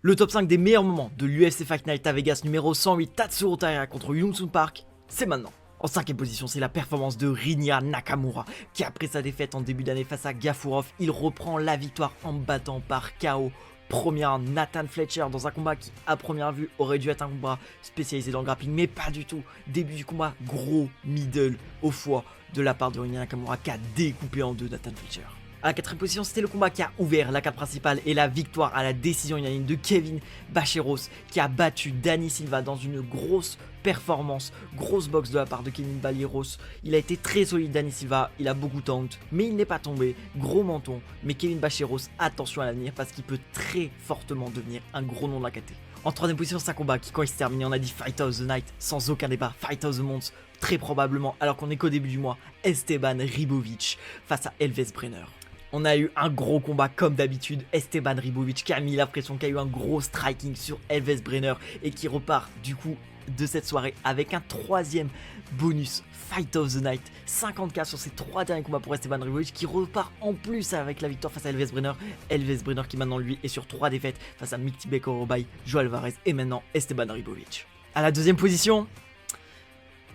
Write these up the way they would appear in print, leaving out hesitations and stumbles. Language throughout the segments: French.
Le top 5 des meilleurs moments de l'UFC Fight Night à Vegas numéro 108 Tatsuro Taira contre Yoon Sung Park, c'est maintenant. En 5ème position, c'est la performance de Rinya Nakamura, qui après sa défaite en début d'année face à Gafurov, il reprend la victoire en battant par KO. Premier round, Nathan Fletcher dans un combat qui, à première vue, aurait dû être un combat spécialisé dans le grappling, mais pas du tout. Début du combat, gros middle au foie de la part de Rinya Nakamura qui a découpé en deux Nathan Fletcher. À la 4ème position, c'était le combat qui a ouvert la carte principale et la victoire à la décision unanime de Kevin Bacheros qui a battu Dani Silva dans une grosse performance, grosse boxe de la part de Kevin Bacheros. Il a été très solide Dani Silva, il a beaucoup taunt, mais il n'est pas tombé, gros menton. Mais Kevin Bacheros, attention à l'avenir parce qu'il peut très fortement devenir un gros nom de la KT. En 3ème position, c'est un combat qui, quand il s'est terminé, on a dit Fight of the Night, sans aucun débat, Fight of the Month, très probablement, alors qu'on est qu'au début du mois, Esteban Ribovic face à Elves Brenner. On a eu un gros combat comme d'habitude, Esteban Ribovic qui a mis la pression, qui a eu un gros striking sur Elves Brenner et qui repart du coup de cette soirée avec un 3ème bonus Fight of the Night, 50k sur ses 3 derniers combats pour Esteban Ribovic qui repart en plus avec la victoire face à Elves Brenner qui maintenant lui est sur 3 défaites face à Miktibek Orobay, Joe Alvarez et maintenant Esteban Ribovic. À la 2ème position,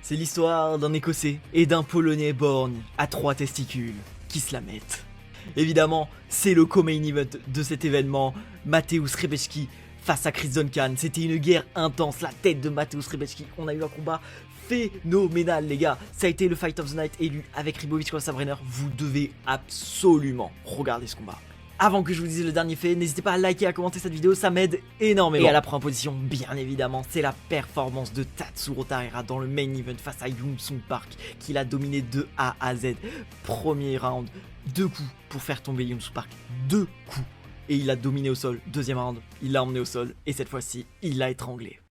c'est l'histoire d'un Écossais et d'un Polonais borgne à 3 testicules qui se la mettent. Évidemment, c'est le co-main event de cet événement, Mateusz Rebecki face à Chris Duncan. C'était une guerre intense, la tête de Mateusz Rebecki. On a eu un combat phénoménal les gars. Ça a été le Fight of the Night élu avec Ribovic contre Brenner. Vous devez absolument regarder ce combat. Avant que je vous dise le dernier fait, n'hésitez pas à liker et à commenter cette vidéo, ça m'aide énormément. Et à la première position, bien évidemment, c'est la performance de Tatsuro Taira dans le main event face à Yoon Sung Park, qui l'a dominé de A à Z. Premier round, 2 coups pour faire tomber Yoon Sung Park, 2 coups. Et il l'a dominé au sol. 2ème round, il l'a emmené au sol, et cette fois-ci, il l'a étranglé.